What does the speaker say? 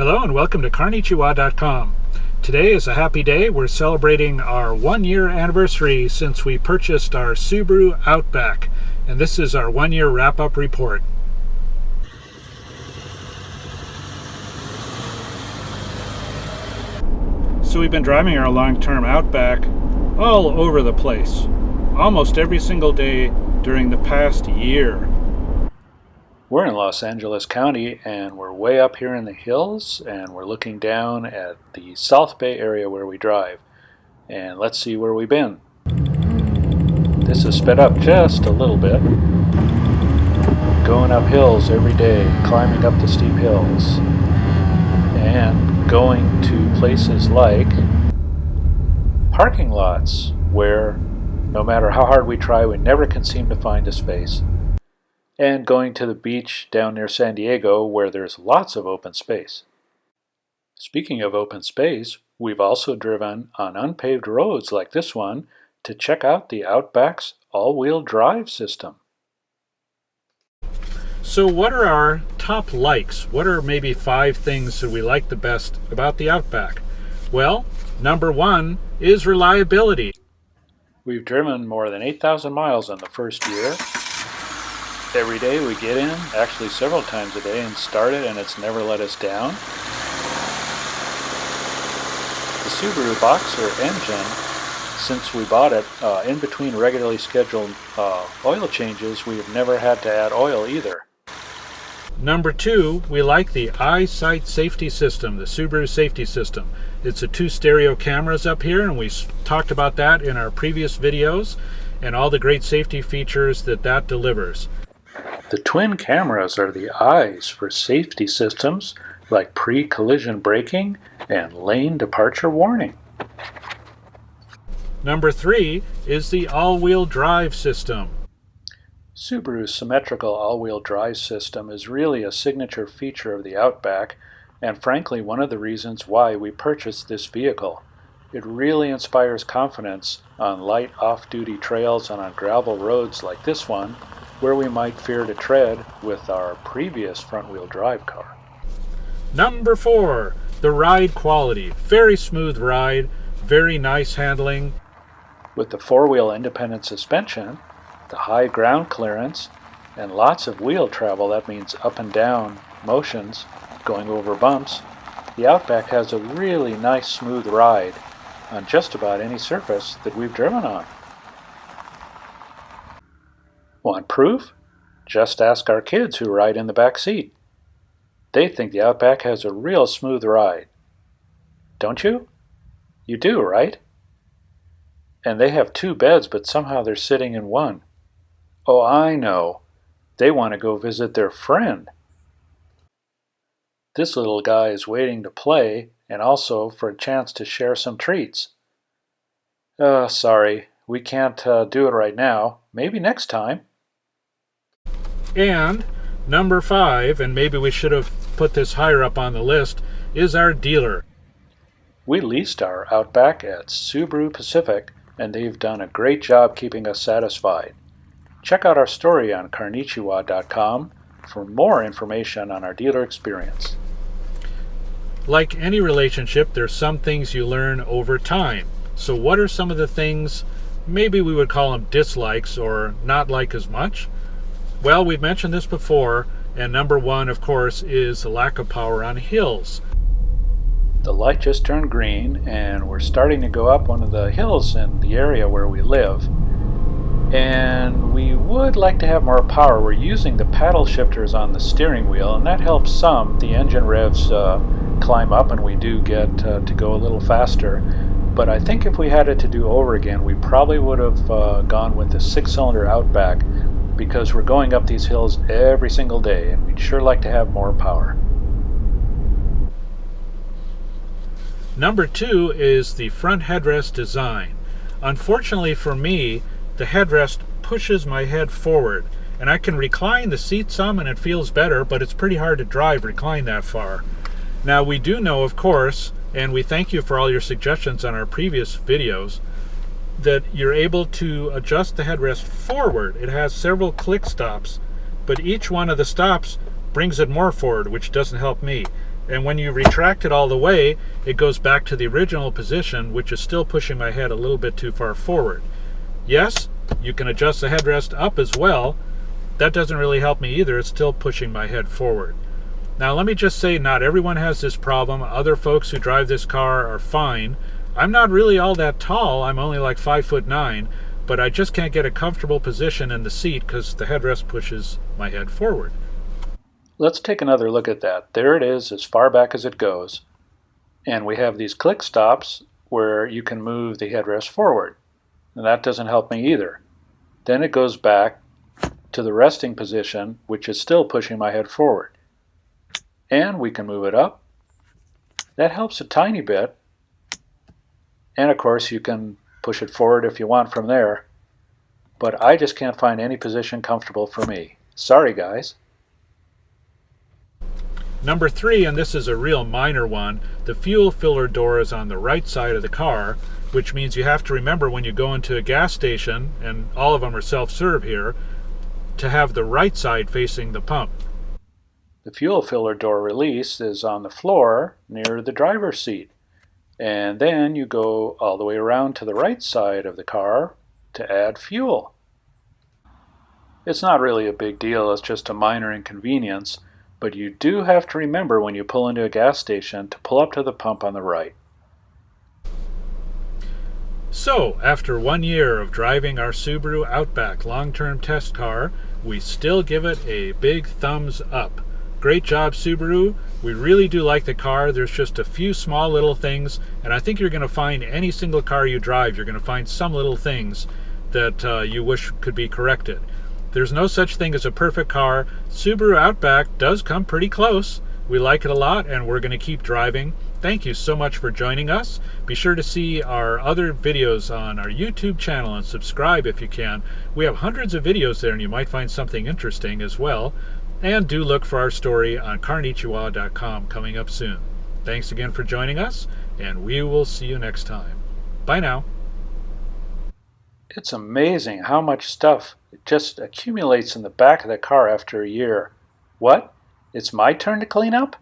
Hello and welcome to CarNichiWa.com. Today is a happy day. We're celebrating our 1-year anniversary since we purchased our Subaru Outback, and this is our 1-year wrap-up report. So we've been driving our long-term Outback all over the place, almost every single day during the past year. We're in Los Angeles County and we're way up here in the hills and we're looking down at the South Bay area where we drive. And let's see where we've been. This is sped up just a little bit. Going up hills every day, climbing up the steep hills. And going to places like parking lots where no matter how hard we try, we never can seem to find a space. And going to the beach down near San Diego where there's lots of open space. Speaking of open space, we've also driven on unpaved roads like this one to check out the Outback's all-wheel drive system. So what are our top likes? What are maybe 5 things that we like the best about the Outback? Well, number 1 is reliability. We've driven more than 8,000 miles in the first year. Every day we get in, actually several times a day, and start it, and it's never let us down. The Subaru Boxer engine, since we bought it, in between regularly scheduled oil changes, we have never had to add oil either. Number 2, we like the EyeSight safety system, the Subaru safety system. It's a 2 stereo cameras up here, and we talked about that in our previous videos, and all the great safety features that delivers. The twin cameras are the eyes for safety systems like pre-collision braking and lane departure warning. Number 3 is the all-wheel drive system. Subaru's symmetrical all-wheel drive system is really a signature feature of the Outback, and frankly one of the reasons why we purchased this vehicle. It really inspires confidence on light off-duty trails and on gravel roads like this one, where we might fear to tread with our previous front-wheel drive car. Number 4, the ride quality. Very smooth ride, very nice handling. With the 4-wheel independent suspension, the high ground clearance, and lots of wheel travel, that means up and down motions, going over bumps, the Outback has a really nice smooth ride on just about any surface that we've driven on. Want proof? Just ask our kids who ride in the back seat. They think the Outback has a real smooth ride. Don't you? You do, right? And they have 2 beds, but somehow they're sitting in one. Oh, I know. They want to go visit their friend. This little guy is waiting to play and also for a chance to share some treats. Sorry, we can't do it right now. Maybe next time. And number 5, and maybe we should have put this higher up on the list, is our dealer. We leased our Outback at Subaru Pacific, and they've done a great job keeping us satisfied. Check out our story on CarNichiWa.com for more information on our dealer experience. Like any relationship, there's some things you learn over time. So what are some of the things, maybe we would call them dislikes or not like as much? Well, we've mentioned this before, and number 1, of course, is the lack of power on hills. The light just turned green, and we're starting to go up one of the hills in the area where we live. And we would like to have more power. We're using the paddle shifters on the steering wheel, and that helps some. The engine revs climb up, and we do get to go a little faster. But I think if we had it to do over again, we probably would have gone with the 6-cylinder Outback, because we're going up these hills every single day, and we'd sure like to have more power. Number 2 is the front headrest design. Unfortunately for me, the headrest pushes my head forward, and I can recline the seat some and it feels better, but it's pretty hard to recline that far. Now we do know, of course, and we thank you for all your suggestions on our previous videos, that you're able to adjust the headrest forward. It has several click stops, but each one of the stops brings it more forward, which doesn't help me. And when you retract it all the way, it goes back to the original position, which is still pushing my head a little bit too far forward. Yes, you can adjust the headrest up as well. That doesn't really help me either. It's still pushing my head forward. Now let me just say, not everyone has this problem. Other folks who drive this car are fine. I'm not really all that tall. I'm only like 5'9", but I just can't get a comfortable position in the seat because the headrest pushes my head forward. Let's take another look at that. There it is, as far back as it goes. And we have these click stops where you can move the headrest forward. And that doesn't help me either. Then it goes back to the resting position, which is still pushing my head forward. And we can move it up. That helps a tiny bit. And of course you can push it forward if you want from there. But I just can't find any position comfortable for me. Sorry, guys. Number 3, and this is a real minor one, the fuel filler door is on the right side of the car, which means you have to remember when you go into a gas station, and all of them are self-serve here, to have the right side facing the pump. The fuel filler door release is on the floor near the driver's seat. And then you go all the way around to the right side of the car to add fuel. It's not really a big deal, it's just a minor inconvenience. But you do have to remember when you pull into a gas station to pull up to the pump on the right. So, after 1 year of driving our Subaru Outback long-term test car, we still give it a big thumbs up. Great job, Subaru. We really do like the car. There's just a few small little things, and I think you're going to find any single car you drive, you're going to find some little things that you wish could be corrected. There's no such thing as a perfect car. Subaru Outback does come pretty close. We like it a lot, and we're going to keep driving. Thank you so much for joining us. Be sure to see our other videos on our YouTube channel and subscribe if you can. We have hundreds of videos there, and you might find something interesting as well. And do look for our story on CarNichiWa.com coming up soon. Thanks again for joining us, and we will see you next time. Bye now. It's amazing how much stuff just accumulates in the back of the car after a year. What? It's my turn to clean up?